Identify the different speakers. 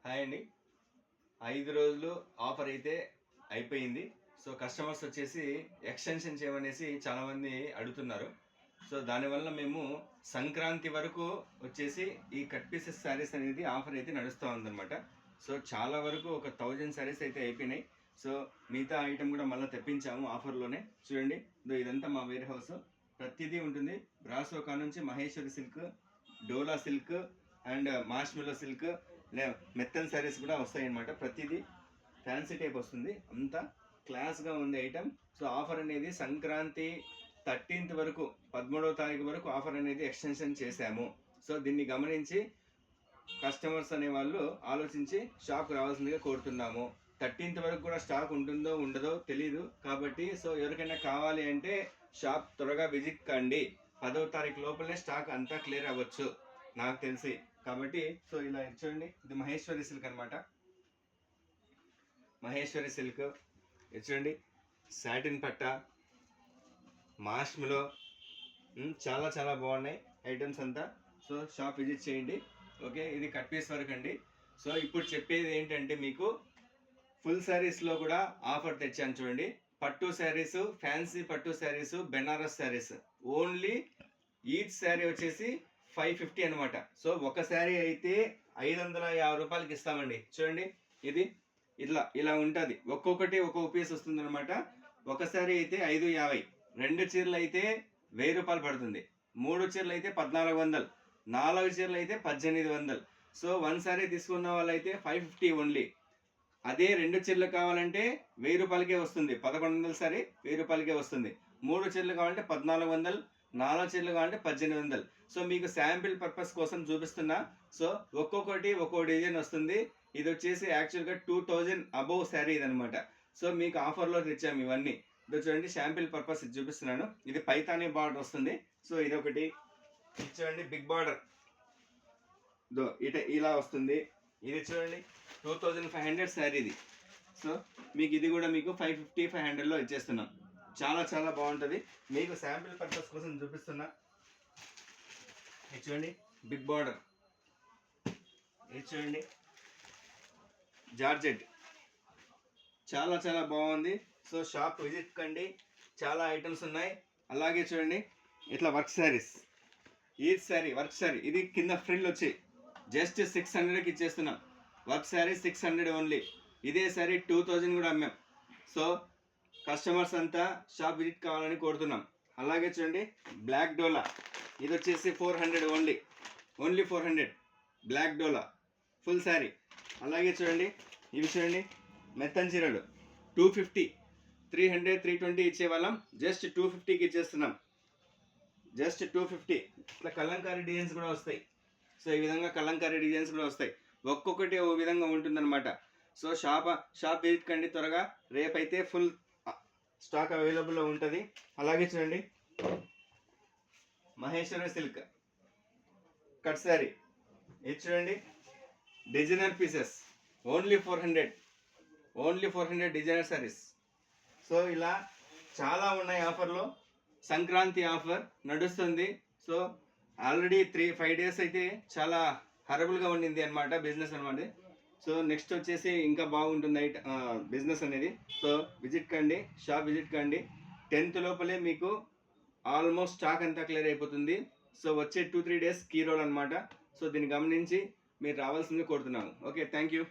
Speaker 1: Hi అండి. 5 రోజులు offer అయితే అయిపోయింది. సో కస్టమర్స్ వచ్చేసి ఎక్స్టెన్షన్ చేయమనేసి చాలామంది అడుగుతున్నారు. సో దానివల్ల మేము సంక్రాంతి వరకు వచ్చేసి ఈ కట్ పీసెస్ శారీస్ అనేది ఆఫర్ అయితే నడుస్తూ ఉందన్నమాట. సో చాలా వరకు ఒక 1000 శారీస్ అయితే అయిపోయినాయి. సో మిగతా ఐటెం కూడా మళ్ళీ తెప్పించాము ఆఫర్లోనే. చూడండి, ఇదంతా మా వేర్ హౌస్. ప్రతిదీ ఉంటుంది. బ్రాసో కా నుంచి Maheshwari silk, Dola silk and marshmallow silk, మెత్తన్ శారీస్ కూడా వస్తాయి అన్నమాట. ప్రతిదీ ఫ్యాన్సీ టైప్ వస్తుంది. అంతా క్లాస్గా ఉంది ఐటమ్. సో ఆఫర్ అనేది సంక్రాంతి 13th వరకు, 13వ తారీఖు వరకు ఆఫర్ అనేది ఎక్స్టెన్షన్ చేశాము. సో దీన్ని గమనించి కస్టమర్స్ అనే వాళ్ళు ఆలోచించి షాప్కి రావాల్సిందిగా కోరుతున్నాము. 13th వరకు కూడా స్టాక్ ఉంటుందో ఉండదో తెలీదు కాబట్టి సో ఎవరికైనా కావాలి అంటే షాప్ త్వరగా విజిట్ కండి. 10వ తారీఖు లోపలనే స్టాక్ అంతా క్లియర్ అవ్వచ్చు నాకు తెలిసి. కాబట్టి సో ఇలా చూడండి, ఇది మహేశ్వరి సిల్క్ అనమాట. మహేశ్వరి సిల్క్ చూడండి, సాటిన్ పట్ట, మాష్మిలో చాలా చాలా బాగున్నాయి ఐటమ్స్ అంతా. సో షాప్ విజిట్ చేయండి. ఓకే, ఇది కట్ పీస్ వరకు అండి. సో ఇప్పుడు చెప్పేది ఏంటంటే మీకు ఫుల్ శారీస్లో కూడా ఆఫర్ తెచ్చాను చూడండి. పట్టు శారీస్, ఫ్యాన్సీ పట్టు శారీస్, బెనారస్ శారీస్. ఓన్లీ ఈచ్ శారీ వచ్చేసి 550 అనమాట. సో ఒక శారీ అయితే 550 రూపాయలకి ఇస్తామండి. చూడండి, ఇది ఇలా ఉంటుంది. ఒక్కొక్కటి ఒక్కొక్క పీస్ వస్తుంది అనమాట. ఒక శారీ అయితే 550, 2 చీరలు అయితే 1000 రూపాయలు పడుతుంది, 3 చీరలు అయితే 1400, 4 చీరలు అయితే 1800. సో 1 శారీ తీసుకున్న వాళ్ళైతే 550 ఓన్లీ. అదే 2 చీరలు కావాలంటే 1000 రూపాయలకే వస్తుంది. 1100 శారీ 1000 రూపాయలకే వస్తుంది. 3 చీరలు కావాలంటే 1400, 4 చీరలు కావాలంటే 1800. సో మీకు శాంపిల్ పర్పస్ కోసం చూపిస్తున్నా. సో ఒక్కొక్కటి ఒక్కో డిజైన్ వస్తుంది. ఇది వచ్చేసి యాక్చువల్గా 2000 అబోవ్ శారీ ఇదనమాట. సో మీకు ఆఫర్లో తెచ్చాము ఇవన్నీ. ఇది చూడండి, శాంపిల్ పర్పస్ ఇది చూపిస్తున్నాను. ఇది పైతానీ బార్డర్ వస్తుంది. సో ఇదొకటి. ఇది చూడండి, బిగ్ బార్డర్ ఇలా వస్తుంది. ఇది చూడండి 2500 శారీ ఇది. సో మీకు ఇది కూడా మీకు 550, 500లో ఇచ్చేస్తున్నాం. చాలా చాలా బాగుంటుంది. మీకు శాంపిల్ పర్పస్ కోసం చూపిస్తున్నా. ఇది చూడండి, బిగ్ బార్డర్. ఇది చూడండి, జార్జెట్. చాలా చాలా బాగుంది. సో షాప్ విజిట్ కండి, చాలా ఐటమ్స్ ఉన్నాయి. అలాగే చూడండి, ఇట్లా వర్క్ శారీస్. ఈ శారీ వర్క్ శారీ, ఇది కింద ఫ్రిల్ వచ్చి జస్ట్ 600కి ఇచ్చేస్తున్నాం. Work sari 600 only. ఇదే శారీ 2000 కూడా అమ్మాం. సో కస్టమర్స్ అంతా షాప్ విజిట్ కావాలని కోరుతున్నాం. అలాగే చూడండి, బ్లాక్ డోలా. ఇది వచ్చేసి 400 only 400 black Dola full sari. అలాగే చూడండి, ఇవి చూడండి, మెత్తన్ చీరలు 250, 300, 320 ఇచ్చేవాళ్ళం జస్ట్ 250కి ఇచ్చేస్తున్నాం. జస్ట్ 250. ఇట్లా కలంకారీ డిజైన్స్ కూడా వస్తాయి. సో ఈ విధంగా కలంకారీ డిజైన్స్ కూడా వస్తాయి. ఒక్కొక్కటి ఓ విధంగా ఉంటుందన్నమాట. సో షాప్ విజిట్ కండి త్వరగా. రేపైతే ఫుల్ స్టాక్ అవైలబుల్లో ఉంటుంది. అలాగే చూడండి, మహేశ్వరి సిల్క్ కట్ శారీ. ఇది చూడండి, designer pieces only 400 designer saris. So ఇలా చాలా ఉన్నాయి ఆఫర్లో. సంక్రాంతి ఆఫర్ నడుస్తుంది. సో ఆల్రెడీ 3-5 డేస్ అయితే చాలా హరబుల్గా ఉండింది అనమాట బిజినెస్ అనమాట. సో నెక్స్ట్ వచ్చేసి ఇంకా బాగుంటుంది బిజినెస్ అనేది. సో విజిట్ కండి, షాప్ విజిట్ కండి. 10th లోపలే మీకు ఆల్మోస్ట్ స్టాక్ అంతా క్లియర్ అయిపోతుంది. సో వచ్చే 2-3 డేస్ కీ రోల్ అనమాట. సో దీన్ని గమనించి మీరు రావాల్సిందిగా కోరుతున్నాము. Okay, thank you.